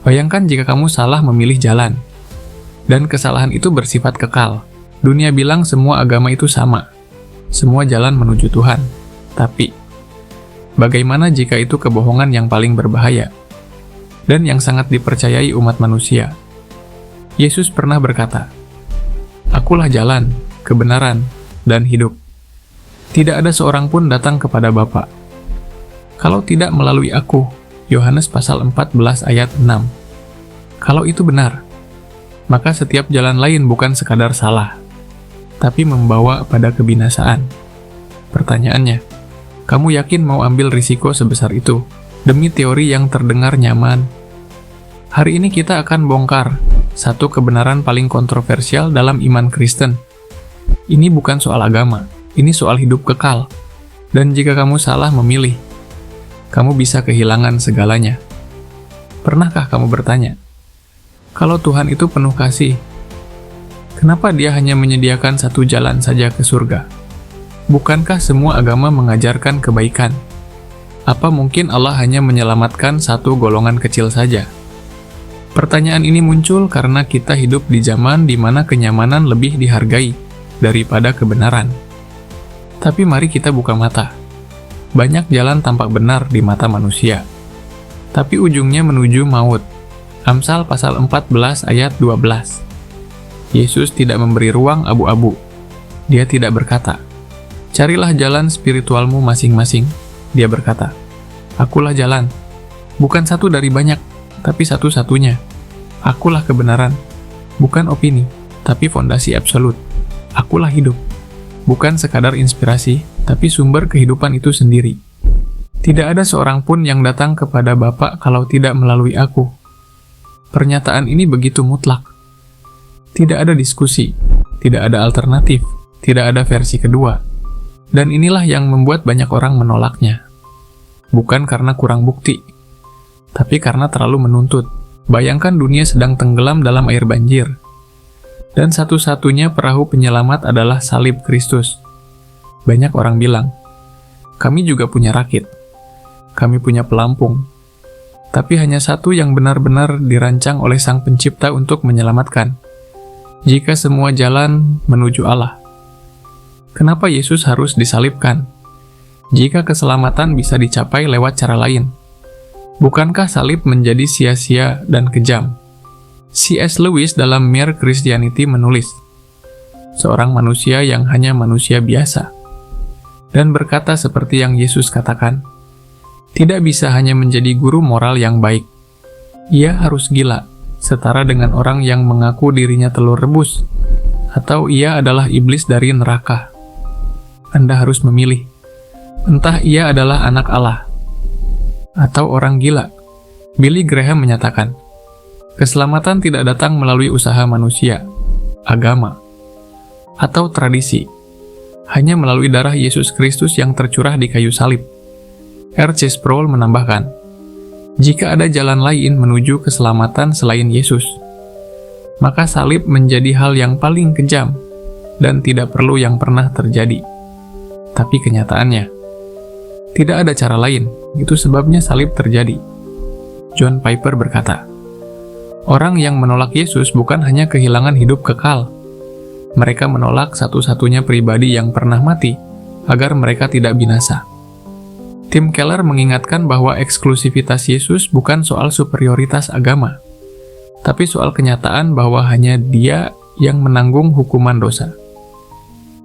Bayangkan jika kamu salah memilih jalan, dan kesalahan itu bersifat kekal. Dunia bilang semua agama itu sama, semua jalan menuju Tuhan. Tapi, bagaimana jika itu kebohongan yang paling berbahaya, dan yang sangat dipercayai umat manusia? Yesus pernah berkata, "Akulah jalan, kebenaran, dan hidup. Tidak ada seorang pun datang kepada Bapa kalau tidak melalui aku." Yohanes pasal 14 ayat 6. Kalau itu benar, maka setiap jalan lain bukan sekadar salah, tapi membawa pada kebinasaan. Pertanyaannya, kamu yakin mau ambil risiko sebesar itu demi teori yang terdengar nyaman? Hari ini kita akan bongkar satu kebenaran paling kontroversial dalam iman Kristen. Ini bukan soal agama, ini soal hidup kekal. Dan jika kamu salah memilih, kamu bisa kehilangan segalanya. Pernahkah kamu bertanya, kalau Tuhan itu penuh kasih, kenapa Dia hanya menyediakan satu jalan saja ke surga? Bukankah semua agama mengajarkan kebaikan? Apa mungkin Allah hanya menyelamatkan satu golongan kecil saja? Pertanyaan ini muncul karena kita hidup di zaman di mana kenyamanan lebih dihargai daripada kebenaran. Tapi mari kita buka mata. Banyak jalan tampak benar di mata manusia, tapi ujungnya menuju maut. Amsal pasal 14 ayat 12. Yesus tidak memberi ruang abu-abu. Dia tidak berkata, "Carilah jalan spiritualmu masing-masing." Dia berkata, "Akulah jalan." Bukan satu dari banyak, tapi satu-satunya. Akulah kebenaran. Bukan opini, tapi fondasi absolut. Akulah hidup. Bukan sekadar inspirasi, tapi sumber kehidupan itu sendiri. Tidak ada seorang pun yang datang kepada Bapa kalau tidak melalui aku. Pernyataan ini begitu mutlak. Tidak ada diskusi, tidak ada alternatif, tidak ada versi kedua. Dan inilah yang membuat banyak orang menolaknya. Bukan karena kurang bukti, tapi karena terlalu menuntut. Bayangkan dunia sedang tenggelam dalam air banjir. Dan satu-satunya perahu penyelamat adalah salib Kristus. Banyak orang bilang, kami juga punya rakit, kami punya pelampung, tapi hanya satu yang benar-benar dirancang oleh Sang Pencipta untuk menyelamatkan. Jika semua jalan menuju Allah, kenapa Yesus harus disalibkan? Jika keselamatan bisa dicapai lewat cara lain, bukankah salib menjadi sia-sia dan kejam? C.S. Lewis dalam Mere Christianity menulis, seorang manusia yang hanya manusia biasa, dan berkata seperti yang Yesus katakan, tidak bisa hanya menjadi guru moral yang baik. Ia harus gila, setara dengan orang yang mengaku dirinya telur rebus, atau ia adalah iblis dari neraka. Anda harus memilih, entah ia adalah anak Allah, atau orang gila. Billy Graham menyatakan, keselamatan tidak datang melalui usaha manusia, agama, atau tradisi, hanya melalui darah Yesus Kristus yang tercurah di kayu salib. R.C. Sproul menambahkan, jika ada jalan lain menuju keselamatan selain Yesus, maka salib menjadi hal yang paling kejam dan tidak perlu yang pernah terjadi. Tapi kenyataannya, tidak ada cara lain, itu sebabnya salib terjadi. John Piper berkata, orang yang menolak Yesus bukan hanya kehilangan hidup kekal. Mereka menolak satu-satunya pribadi yang pernah mati, agar mereka tidak binasa. Tim Keller mengingatkan bahwa eksklusivitas Yesus bukan soal superioritas agama, tapi soal kenyataan bahwa hanya Dia yang menanggung hukuman dosa.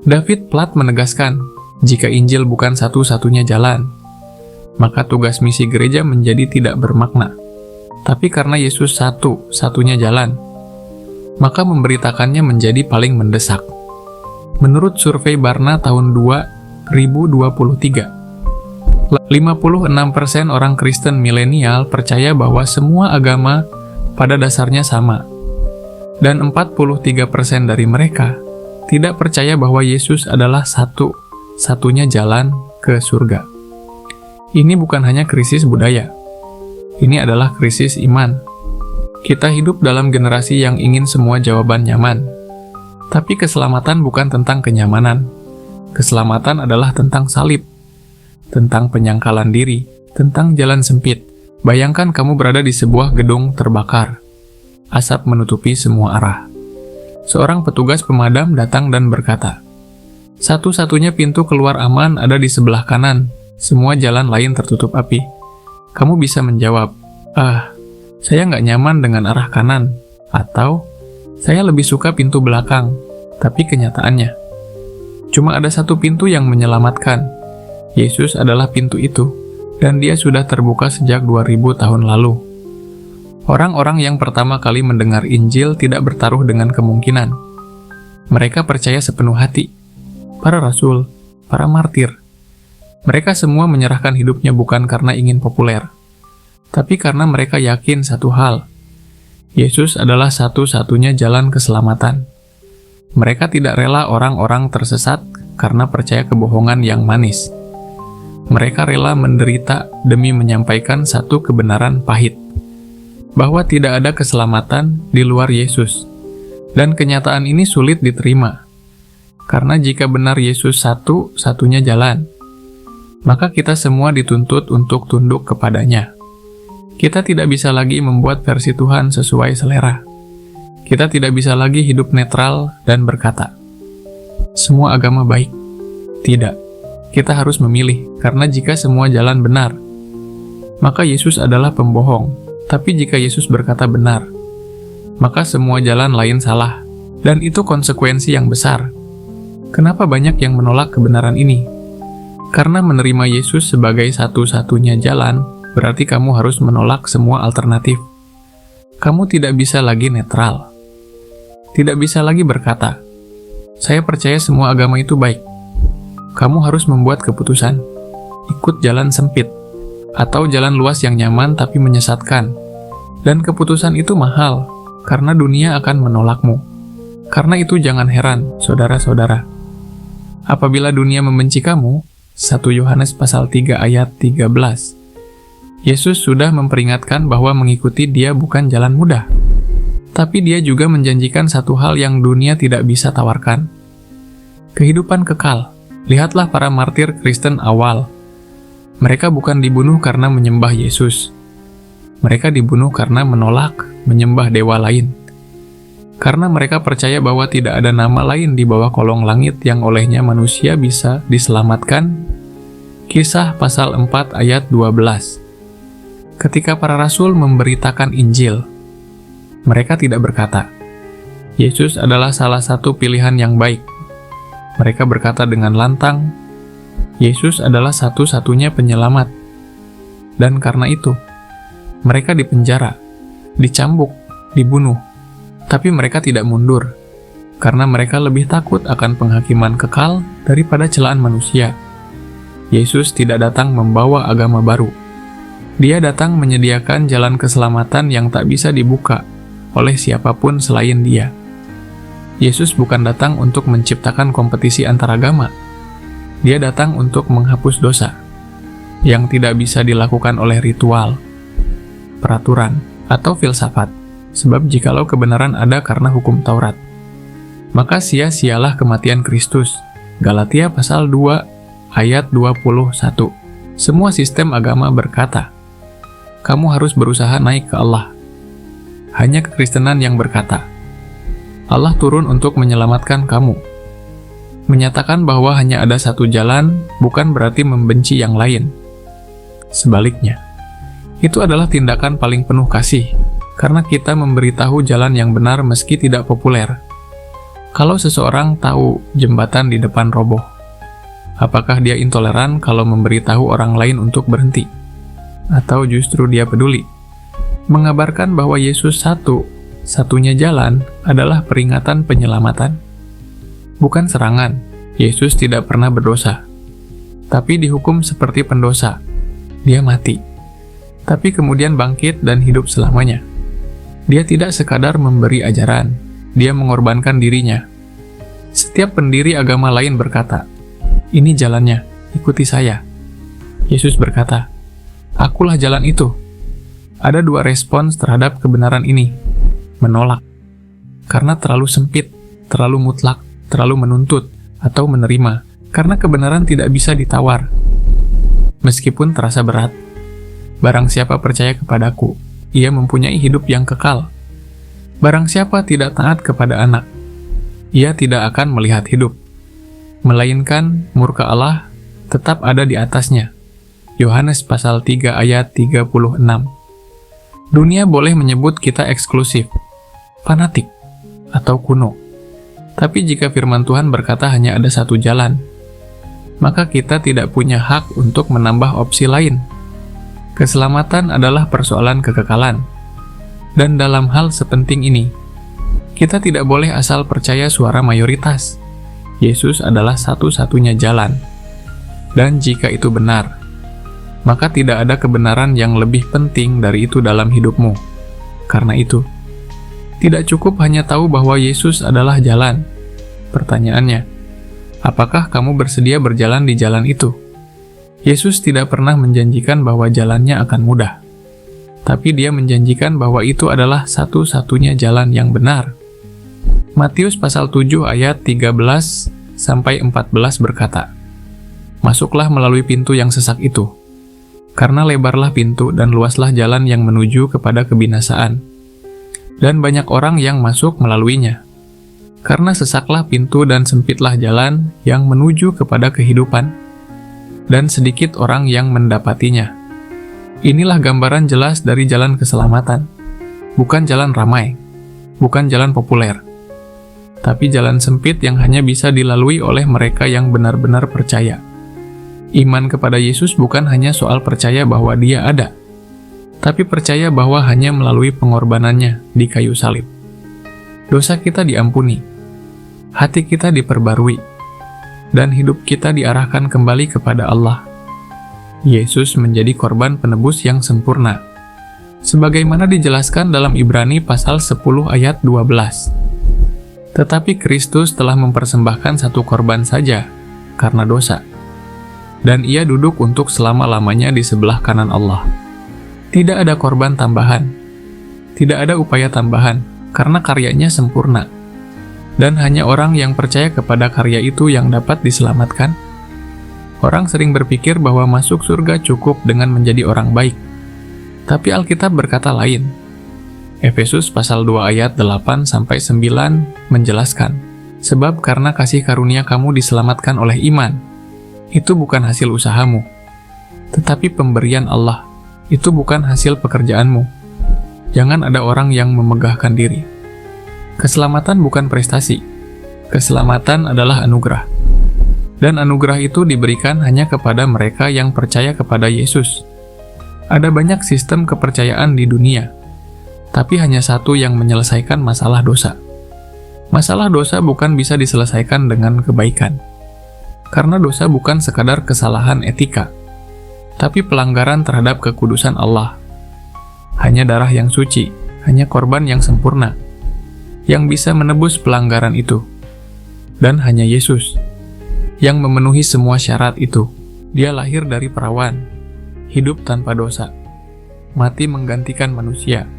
David Platt menegaskan, jika Injil bukan satu-satunya jalan, maka tugas misi gereja menjadi tidak bermakna. Tapi karena Yesus satu-satunya jalan, maka memberitakannya menjadi paling mendesak. Menurut survei Barna tahun 2023, 56% orang Kristen milenial percaya bahwa semua agama pada dasarnya sama, dan 43% dari mereka tidak percaya bahwa Yesus adalah satu-satunya jalan ke surga. Ini bukan hanya krisis budaya, ini adalah krisis iman. Kita hidup dalam generasi yang ingin semua jawaban nyaman. Tapi keselamatan bukan tentang kenyamanan. Keselamatan adalah tentang salib, tentang penyangkalan diri, tentang jalan sempit, Bayangkan kamu berada di sebuah gedung terbakar. Asap menutupi semua arah. Seorang petugas pemadam datang dan berkata, "Satu-satunya pintu keluar aman ada di sebelah kanan. Semua jalan lain tertutup api." Kamu bisa menjawab, saya nggak nyaman dengan arah kanan. Atau, saya lebih suka pintu belakang. Tapi kenyataannya, cuma ada satu pintu yang menyelamatkan. Yesus adalah pintu itu, dan dia sudah terbuka sejak 2000 tahun lalu. Orang-orang yang pertama kali mendengar Injil tidak bertaruh dengan kemungkinan. Mereka percaya sepenuh hati. Para rasul, para martir, mereka semua menyerahkan hidupnya bukan karena ingin populer, tapi karena mereka yakin satu hal: Yesus adalah satu-satunya jalan keselamatan. Mereka tidak rela orang-orang tersesat karena percaya kebohongan yang manis. Mereka rela menderita demi menyampaikan satu kebenaran pahit, bahwa tidak ada keselamatan di luar Yesus. Dan kenyataan ini sulit diterima, karena jika benar Yesus satu-satunya jalan, maka kita semua dituntut untuk tunduk kepadanya. Kita tidak bisa lagi membuat versi Tuhan sesuai selera. Kita tidak bisa lagi hidup netral dan berkata, "Semua agama baik." Tidak, kita harus memilih, karena jika semua jalan benar, maka Yesus adalah pembohong. Tapi jika Yesus berkata benar, maka semua jalan lain salah, dan itu konsekuensi yang besar. Kenapa banyak yang menolak kebenaran ini? Karena menerima Yesus sebagai satu-satunya jalan, berarti kamu harus menolak semua alternatif. Kamu tidak bisa lagi netral. Tidak bisa lagi berkata, "Saya percaya semua agama itu baik." Kamu harus membuat keputusan, ikut jalan sempit, atau jalan luas yang nyaman tapi menyesatkan. Dan keputusan itu mahal, karena dunia akan menolakmu. Karena itu jangan heran, saudara-saudara. Apabila dunia membenci kamu, 1 Yohanes pasal 3 ayat 13, Yesus sudah memperingatkan bahwa mengikuti Dia bukan jalan mudah. Tapi Dia juga menjanjikan satu hal yang dunia tidak bisa tawarkan. Kehidupan kekal. Lihatlah para martir Kristen awal. Mereka bukan dibunuh karena menyembah Yesus. Mereka dibunuh karena menolak menyembah dewa lain. Karena mereka percaya bahwa tidak ada nama lain di bawah kolong langit yang olehnya manusia bisa diselamatkan. Kisah pasal 4 ayat 12. Ketika para rasul memberitakan Injil, mereka tidak berkata, "Yesus adalah salah satu pilihan yang baik." Mereka berkata dengan lantang, "Yesus adalah satu-satunya penyelamat." Dan karena itu, mereka dipenjara, dicambuk, dibunuh. Tapi mereka tidak mundur, karena mereka lebih takut akan penghakiman kekal daripada celaan manusia. Yesus tidak datang membawa agama baru. Dia datang menyediakan jalan keselamatan yang tak bisa dibuka oleh siapapun selain Dia. Yesus bukan datang untuk menciptakan kompetisi antar agama. Dia datang untuk menghapus dosa yang tidak bisa dilakukan oleh ritual, peraturan, atau filsafat. Sebab jikalau kebenaran ada karena hukum Taurat, maka sia-sialah kematian Kristus. Galatia pasal 2 ayat 21. Semua sistem agama berkata, kamu harus berusaha naik ke Allah. Hanya kekristenan yang berkata, Allah turun untuk menyelamatkan kamu. Menyatakan bahwa hanya ada satu jalan bukan berarti membenci yang lain. Sebaliknya, itu adalah tindakan paling penuh kasih, karena kita memberitahu jalan yang benar meski tidak populer. Kalau seseorang tahu jembatan di depan roboh, apakah dia intoleran kalau memberitahu orang lain untuk berhenti? Atau justru dia peduli? Mengabarkan bahwa Yesus satu-satunya jalan adalah peringatan penyelamatan. Bukan serangan. Yesus tidak pernah berdosa, tapi dihukum seperti pendosa. Dia mati, tapi kemudian bangkit dan hidup selamanya. Dia tidak sekadar memberi ajaran, dia mengorbankan dirinya. Setiap pendiri agama lain berkata, ini jalannya, ikuti saya. Yesus berkata, akulah jalan itu. Ada dua respons terhadap kebenaran ini. Menolak, karena terlalu sempit, terlalu mutlak, terlalu menuntut, atau menerima, karena kebenaran tidak bisa ditawar. Meskipun terasa berat, Barang siapa percaya kepadaku, ia mempunyai hidup yang kekal. Barang siapa tidak taat kepada anak, ia tidak akan melihat hidup, melainkan murka Allah tetap ada di atasnya. Yohanes pasal 3 ayat 36. Dunia boleh menyebut kita eksklusif, fanatik, atau kuno. Tapi jika firman Tuhan berkata hanya ada satu jalan, maka kita tidak punya hak untuk menambah opsi lain. Keselamatan adalah persoalan kekekalan. Dan dalam hal sepenting ini, kita tidak boleh asal percaya suara mayoritas. Yesus adalah satu-satunya jalan. Dan jika itu benar, maka tidak ada kebenaran yang lebih penting dari itu dalam hidupmu. Karena itu, tidak cukup hanya tahu bahwa Yesus adalah jalan. Pertanyaannya, apakah kamu bersedia berjalan di jalan itu? Yesus tidak pernah menjanjikan bahwa jalannya akan mudah. Tapi dia menjanjikan bahwa itu adalah satu-satunya jalan yang benar. Matius pasal 7 ayat 13-14 berkata, "Masuklah melalui pintu yang sesak itu, karena lebarlah pintu dan luaslah jalan yang menuju kepada kebinasaan, dan banyak orang yang masuk melaluinya. Karena sesaklah pintu dan sempitlah jalan yang menuju kepada kehidupan, dan sedikit orang yang mendapatinya." Inilah gambaran jelas dari jalan keselamatan. Bukan jalan ramai, bukan jalan populer, tapi jalan sempit yang hanya bisa dilalui oleh mereka yang benar-benar percaya. Iman kepada Yesus bukan hanya soal percaya bahwa Dia ada, tapi percaya bahwa hanya melalui pengorbanannya di kayu salib, dosa kita diampuni, hati kita diperbarui, dan hidup kita diarahkan kembali kepada Allah. Yesus menjadi korban penebus yang sempurna, sebagaimana dijelaskan dalam Ibrani pasal 10 ayat 12. Tetapi Kristus telah mempersembahkan satu korban saja karena dosa, dan Ia duduk untuk selama-lamanya di sebelah kanan Allah. Tidak ada korban tambahan, tidak ada upaya tambahan, karena karyanya sempurna, dan hanya orang yang percaya kepada karya itu yang dapat diselamatkan. Orang sering berpikir bahwa masuk surga cukup dengan menjadi orang baik. Tapi Alkitab berkata lain. Efesus pasal 2 ayat 8-9 menjelaskan, "Sebab karena kasih karunia kamu diselamatkan oleh iman. Itu bukan hasil usahamu, tetapi pemberian Allah. Itu bukan hasil pekerjaanmu. Jangan ada orang yang memegahkan diri." Keselamatan bukan prestasi. Keselamatan adalah anugerah. Dan anugerah itu diberikan hanya kepada mereka yang percaya kepada Yesus. Ada banyak sistem kepercayaan di dunia, tapi hanya satu yang menyelesaikan masalah dosa. Masalah dosa bukan bisa diselesaikan dengan kebaikan. Karena dosa bukan sekadar kesalahan etika, tapi pelanggaran terhadap kekudusan Allah. Hanya darah yang suci, hanya korban yang sempurna, yang bisa menebus pelanggaran itu. Dan hanya Yesus yang memenuhi semua syarat itu. Dia lahir dari perawan, hidup tanpa dosa, mati menggantikan manusia,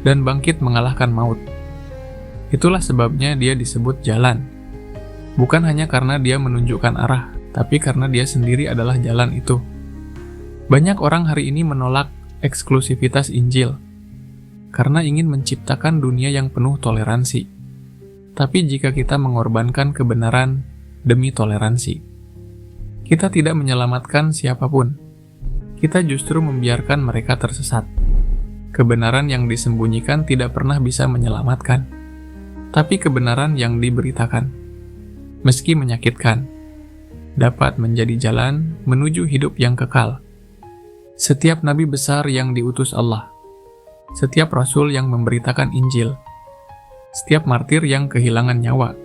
dan bangkit mengalahkan maut. Itulah sebabnya Dia disebut jalan. Bukan hanya karena Dia menunjukkan arah, tapi karena Dia sendiri adalah jalan itu. Banyak orang hari ini menolak eksklusivitas Injil, karena ingin menciptakan dunia yang penuh toleransi. Tapi jika kita mengorbankan kebenaran demi toleransi, kita tidak menyelamatkan siapapun. Kita justru membiarkan mereka tersesat. Kebenaran yang disembunyikan tidak pernah bisa menyelamatkan, tapi kebenaran yang diberitakan, meski menyakitkan, dapat menjadi jalan menuju hidup yang kekal. Setiap nabi besar yang diutus Allah, setiap rasul yang memberitakan Injil, setiap martir yang kehilangan nyawa,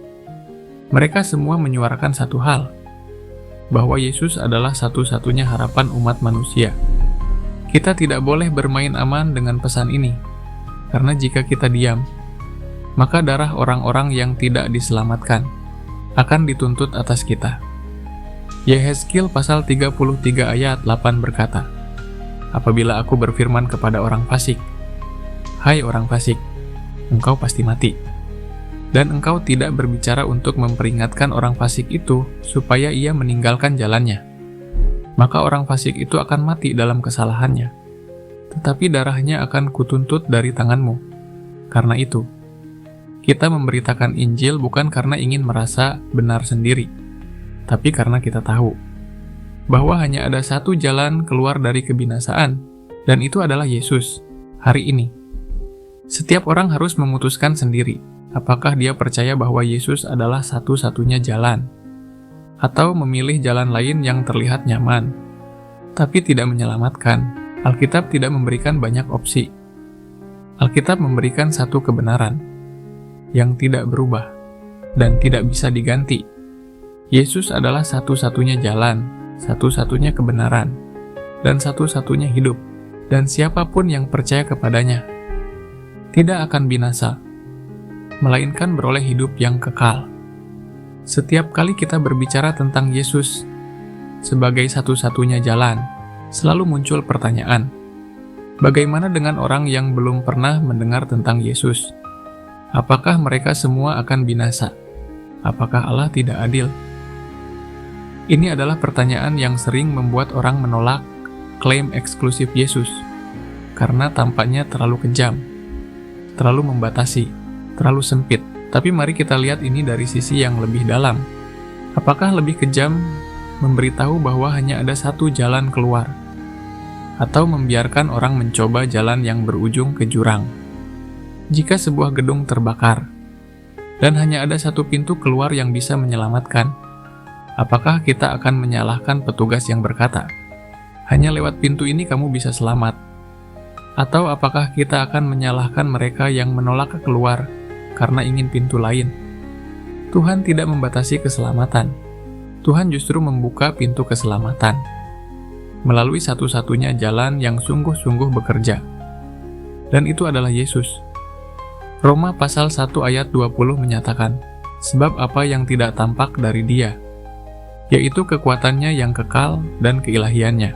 mereka semua menyuarakan satu hal, bahwa Yesus adalah satu-satunya harapan umat manusia. Kita tidak boleh bermain aman dengan pesan ini, karena jika kita diam, maka darah orang-orang yang tidak diselamatkan akan dituntut atas kita. Yehezkiel pasal 33 ayat 8 berkata, "Apabila aku berfirman kepada orang fasik, 'Hai orang fasik, engkau pasti mati,' dan engkau tidak berbicara untuk memperingatkan orang fasik itu supaya ia meninggalkan jalannya, maka orang fasik itu akan mati dalam kesalahannya, tetapi darahnya akan kutuntut dari tanganmu. Karena itu, kita memberitakan Injil bukan karena ingin merasa benar sendiri, tapi karena kita tahu bahwa hanya ada satu jalan keluar dari kebinasaan, dan itu adalah Yesus. Hari ini, setiap orang harus memutuskan sendiri apakah dia percaya bahwa Yesus adalah satu-satunya jalan, atau memilih jalan lain yang terlihat nyaman, tapi tidak menyelamatkan. Alkitab tidak memberikan banyak opsi. Alkitab memberikan satu kebenaran yang tidak berubah dan tidak bisa diganti. Yesus adalah satu-satunya jalan, satu-satunya kebenaran, dan satu-satunya hidup, dan siapapun yang percaya kepadanya tidak akan binasa, melainkan beroleh hidup yang kekal. Setiap kali kita berbicara tentang Yesus sebagai satu-satunya jalan, selalu muncul pertanyaan, bagaimana dengan orang yang belum pernah mendengar tentang Yesus? Apakah mereka semua akan binasa? Apakah Allah tidak adil? Ini adalah pertanyaan yang sering membuat orang menolak klaim eksklusif Yesus, karena tampaknya terlalu kejam, terlalu membatasi, terlalu sempit. Tapi mari kita lihat ini dari sisi yang lebih dalam. Apakah lebih kejam memberitahu bahwa hanya ada satu jalan keluar, atau membiarkan orang mencoba jalan yang berujung ke jurang? Jika sebuah gedung terbakar, dan hanya ada satu pintu keluar yang bisa menyelamatkan, apakah kita akan menyalahkan petugas yang berkata, hanya lewat pintu ini kamu bisa selamat? Atau apakah kita akan menyalahkan mereka yang menolak keluar karena ingin pintu lain? Tuhan tidak membatasi keselamatan. Tuhan justru membuka pintu keselamatan melalui satu-satunya jalan yang sungguh-sungguh bekerja. Dan itu adalah Yesus. Roma pasal 1 ayat 20 menyatakan, sebab apa yang tidak tampak dari Dia, yaitu kekuatannya yang kekal dan keilahiannya,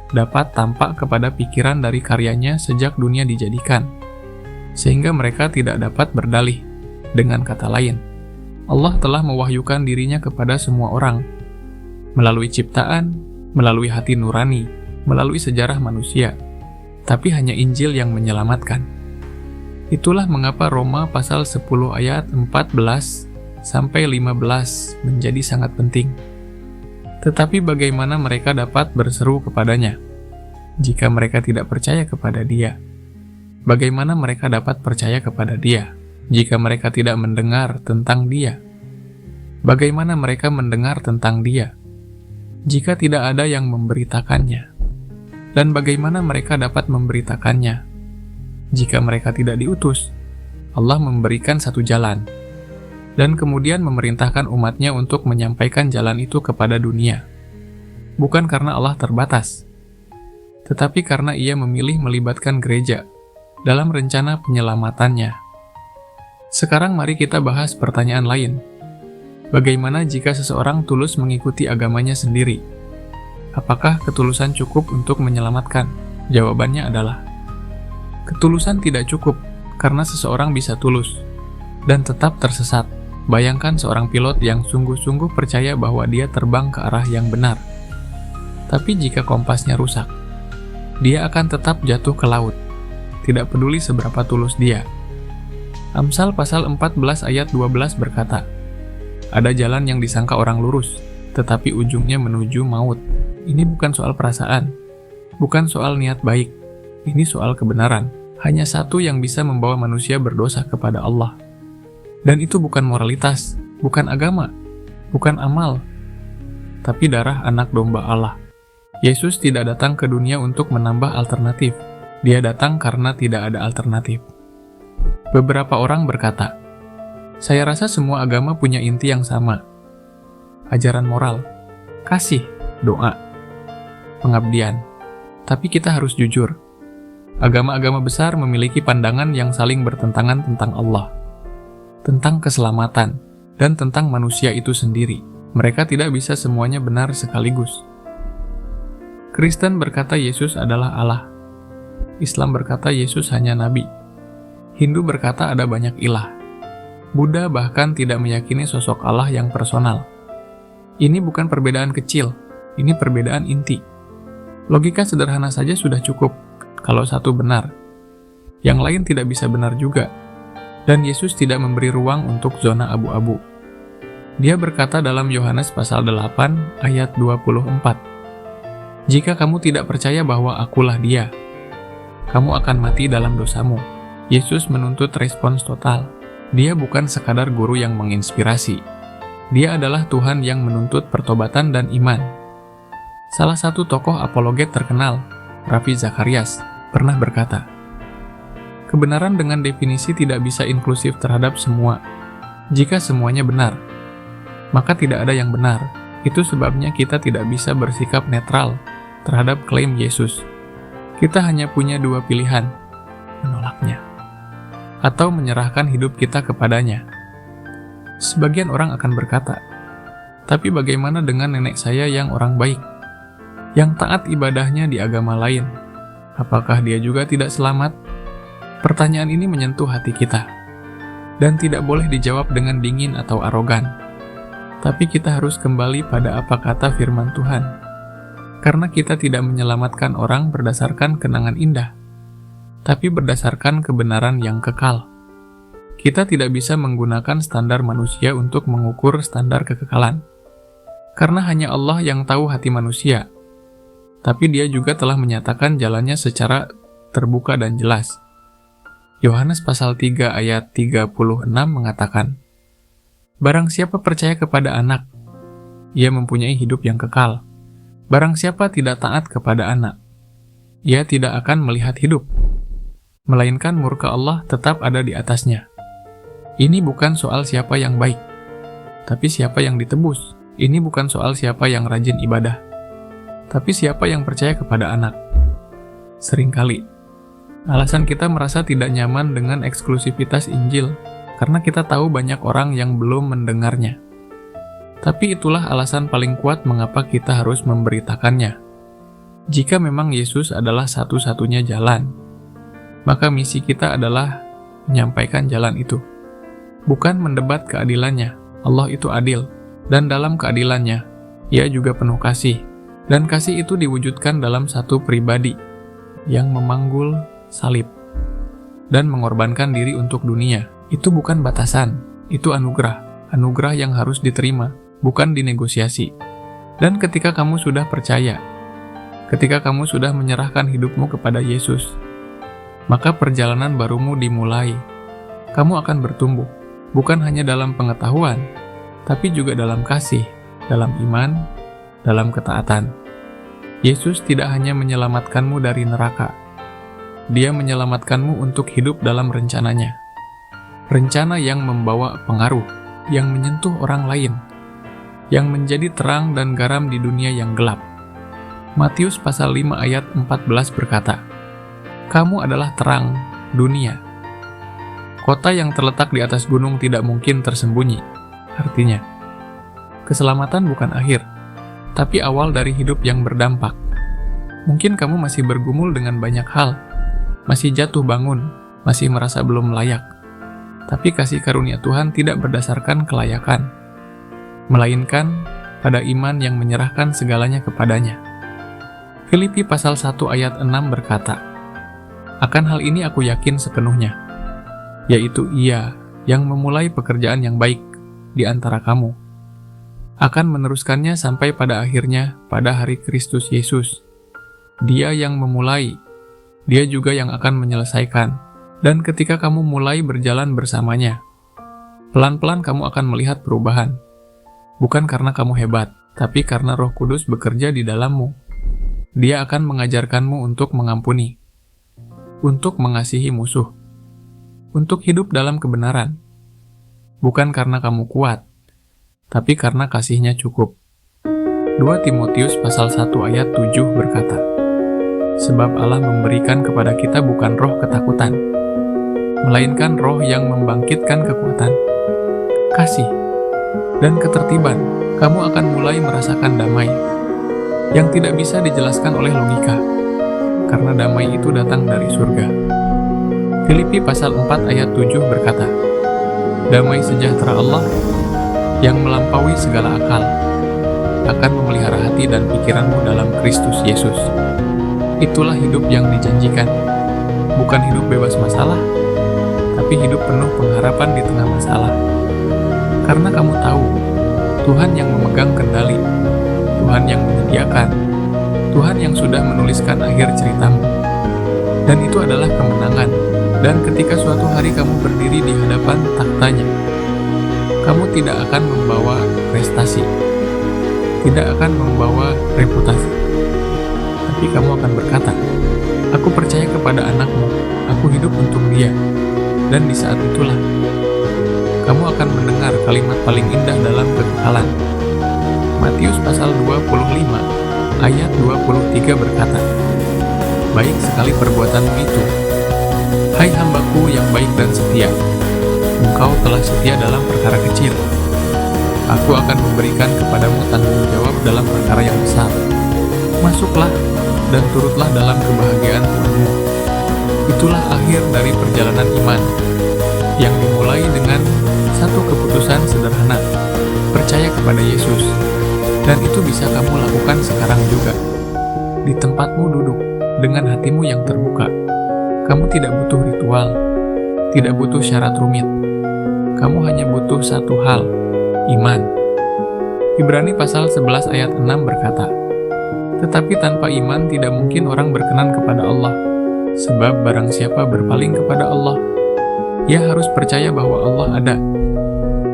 dapat tampak kepada pikiran dari karyanya sejak dunia dijadikan, sehingga mereka tidak dapat berdalih. Dengan kata lain, Allah telah mewahyukan dirinya kepada semua orang, melalui ciptaan, melalui hati nurani, melalui sejarah manusia, tapi hanya Injil yang menyelamatkan. Itulah mengapa Roma pasal 10 ayat 14 sampai 15 menjadi sangat penting. Tetapi bagaimana mereka dapat berseru kepadanya jika mereka tidak percaya kepada Dia? Bagaimana mereka dapat percaya kepada Dia jika mereka tidak mendengar tentang Dia? Bagaimana mereka mendengar tentang Dia jika tidak ada yang memberitakannya? Dan bagaimana mereka dapat memberitakannya jika mereka tidak diutus? Allah memberikan satu jalan, dan kemudian memerintahkan umatnya untuk menyampaikan jalan itu kepada dunia. Bukan karena Allah terbatas, tetapi karena Ia memilih melibatkan gereja dalam rencana penyelamatannya. Sekarang mari kita bahas pertanyaan lain. Bagaimana jika seseorang tulus mengikuti agamanya sendiri? Apakah ketulusan cukup untuk menyelamatkan? Jawabannya adalah ketulusan tidak cukup, karena seseorang bisa tulus dan tetap tersesat. Bayangkan seorang pilot yang sungguh-sungguh percaya bahwa dia terbang ke arah yang benar. Tapi jika kompasnya rusak, dia akan tetap jatuh ke laut, tidak peduli seberapa tulus dia. Amsal pasal 14 ayat 12 berkata, ada jalan yang disangka orang lurus, tetapi ujungnya menuju maut. Ini bukan soal perasaan, bukan soal niat baik, ini soal kebenaran. Hanya satu yang bisa membawa manusia berdosa kepada Allah. Dan itu bukan moralitas, bukan agama, bukan amal, tapi darah anak domba Allah. Yesus tidak datang ke dunia untuk menambah alternatif. Dia datang karena tidak ada alternatif. Beberapa orang berkata, saya rasa semua agama punya inti yang sama. Ajaran moral, kasih, doa, pengabdian. Tapi kita harus jujur. Agama-agama besar memiliki pandangan yang saling bertentangan tentang Allah, tentang keselamatan, dan tentang manusia itu sendiri. Mereka tidak bisa semuanya benar sekaligus. Kristen berkata Yesus adalah Allah. Islam berkata Yesus hanya nabi. Hindu berkata ada banyak ilah. Buddha bahkan tidak meyakini sosok Allah yang personal. Ini bukan perbedaan kecil, ini perbedaan inti. Logika sederhana saja sudah cukup. kalau satu benar, yang lain tidak bisa benar juga. Dan Yesus tidak memberi ruang untuk zona abu-abu. Dia berkata dalam Yohanes pasal 8 ayat 24, "Jika kamu tidak percaya bahwa akulah Dia, kamu akan mati dalam dosamu." Yesus menuntut respons total. Dia bukan sekadar guru yang menginspirasi. Dia adalah Tuhan yang menuntut pertobatan dan iman. Salah satu tokoh apologet terkenal, Ravi Zacharias, pernah berkata, "Kebenaran dengan definisi tidak bisa inklusif terhadap semua. Jika semuanya benar, maka tidak ada yang benar. Itu sebabnya kita tidak bisa bersikap netral terhadap klaim Yesus. Kita hanya punya dua pilihan, menolaknya, atau menyerahkan hidup kita kepadanya." Sebagian orang akan berkata, "Tapi bagaimana dengan nenek saya yang orang baik, yang taat ibadahnya di agama lain? Apakah dia juga tidak selamat?" Pertanyaan ini menyentuh hati kita, dan tidak boleh dijawab dengan dingin atau arogan. Tapi kita harus kembali pada apa kata firman Tuhan, karena kita tidak menyelamatkan orang berdasarkan kenangan indah, tapi berdasarkan kebenaran yang kekal. Kita tidak bisa menggunakan standar manusia untuk mengukur standar kekekalan, karena hanya Allah yang tahu hati manusia, tapi Dia juga telah menyatakan jalannya secara terbuka dan jelas. Yohanes pasal 3 ayat 36 mengatakan, "Barang siapa percaya kepada anak, ia mempunyai hidup yang kekal. Barang siapa tidak taat kepada anak, ia tidak akan melihat hidup, melainkan murka Allah tetap ada di atasnya." Ini bukan soal siapa yang baik, tapi siapa yang ditebus. Ini bukan soal siapa yang rajin ibadah, tapi siapa yang percaya kepada anak. Seringkali alasan kita merasa tidak nyaman dengan eksklusivitas Injil karena kita tahu banyak orang yang belum mendengarnya. Tapi itulah alasan paling kuat mengapa kita harus memberitakannya. Jika memang Yesus adalah satu-satunya jalan, maka misi kita adalah menyampaikan jalan itu, bukan mendebat keadilannya. Allah itu adil, dan dalam keadilannya, Ia juga penuh kasih. Dan kasih itu diwujudkan dalam satu pribadi yang memanggul salib dan mengorbankan diri untuk dunia. Itu bukan batasan, itu anugerah yang harus diterima, bukan dinegosiasi. Dan ketika kamu sudah percaya, ketika kamu sudah menyerahkan hidupmu kepada Yesus, maka perjalanan barumu dimulai. Kamu akan bertumbuh, bukan hanya dalam pengetahuan, tapi juga dalam kasih, dalam iman, dalam ketaatan. Yesus tidak hanya menyelamatkanmu dari neraka, Dia menyelamatkanmu untuk hidup dalam rencananya. Rencana yang membawa pengaruh, yang menyentuh orang lain, yang menjadi terang dan garam di dunia yang gelap. Matius pasal 5 ayat 14 berkata, "Kamu adalah terang dunia. Kota yang terletak di atas gunung tidak mungkin tersembunyi." Artinya, keselamatan bukan akhir, tapi awal dari hidup yang berdampak. Mungkin kamu masih bergumul dengan banyak hal, masih jatuh bangun, masih merasa belum layak. Tapi kasih karunia Tuhan tidak berdasarkan kelayakan, melainkan pada iman yang menyerahkan segalanya kepadanya. Filipi pasal 1 ayat 6 berkata, "Akan hal ini aku yakin sepenuhnya, yaitu Ia yang memulai pekerjaan yang baik di antara kamu, akan meneruskannya sampai pada akhirnya pada hari Kristus Yesus. Dia yang memulai, Dia juga yang akan menyelesaikan. Dan ketika kamu mulai berjalan bersamanya, pelan-pelan kamu akan melihat perubahan. Bukan karena kamu hebat, tapi karena Roh Kudus bekerja di dalammu. Dia akan mengajarkanmu untuk mengampuni, untuk mengasihi musuh, untuk hidup dalam kebenaran. Bukan karena kamu kuat, tapi karena kasih-Nya cukup." 2 Timotius pasal 1 ayat 7 berkata, "Sebab Allah memberikan kepada kita bukan roh ketakutan, melainkan roh yang membangkitkan kekuatan, kasih, dan ketertiban." Kamu akan mulai merasakan damai yang tidak bisa dijelaskan oleh logika, karena damai itu datang dari surga. Filipi pasal 4 ayat 7 berkata, "Damai sejahtera Allah yang melampaui segala akal akan memelihara hati dan pikiranmu dalam Kristus Yesus." Itulah hidup yang dijanjikan. Bukan hidup bebas masalah, tapi hidup penuh pengharapan di tengah masalah. Karena kamu tahu, Tuhan yang memegang kendali, Tuhan yang menyediakan, Tuhan yang sudah menuliskan akhir ceritamu. Dan itu adalah kemenangan. Dan ketika suatu hari kamu berdiri di hadapan taktanya, kamu tidak akan membawa prestasi, tidak akan membawa reputasi, tapi kamu akan berkata, "Aku percaya kepada anakmu, aku hidup untuk dia." Dan di saat itulah, kamu akan mendengar kalimat paling indah dalam kekekalan. Matius pasal 25, ayat 23 berkata, "Baik sekali perbuatanmu itu, hai hambaku yang baik dan setia. Engkau telah setia dalam perkara kecil. Aku akan memberikan kepadamu tanggung jawab dalam perkara yang besar. Masuklah dan turutlah dalam kebahagiaan Tuhanmu." Itulah akhir dari perjalanan iman, yang dimulai dengan satu keputusan sederhana, percaya kepada Yesus. Dan itu bisa kamu lakukan sekarang juga, di tempatmu duduk, dengan hatimu yang terbuka. Kamu tidak butuh ritual, tidak butuh syarat rumit. Kamu hanya butuh satu hal, iman. Ibrani pasal 11 ayat 6 berkata, "Tetapi tanpa iman tidak mungkin orang berkenan kepada Allah, sebab barang siapa berpaling kepada Allah, ia harus percaya bahwa Allah ada,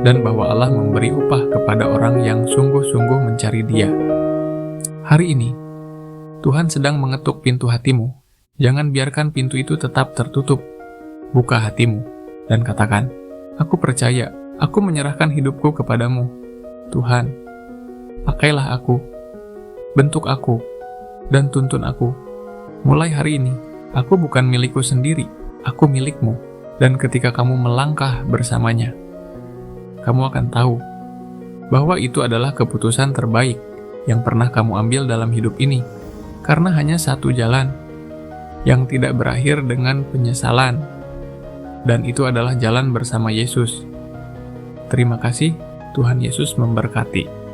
dan bahwa Allah memberi upah kepada orang yang sungguh-sungguh mencari Dia." Hari ini, Tuhan sedang mengetuk pintu hatimu. Jangan biarkan pintu itu tetap tertutup. Buka hatimu dan katakan, "Aku percaya, aku menyerahkan hidupku kepadamu. Tuhan, pakailah aku, bentuk aku, dan tuntun aku. Mulai hari ini, aku bukan milikku sendiri, aku milikmu." Dan ketika kamu melangkah bersamanya, kamu akan tahu bahwa itu adalah keputusan terbaik yang pernah kamu ambil dalam hidup ini, karena hanya satu jalan yang tidak berakhir dengan penyesalan, dan itu adalah jalan bersama Yesus. Terima kasih, Tuhan Yesus memberkati.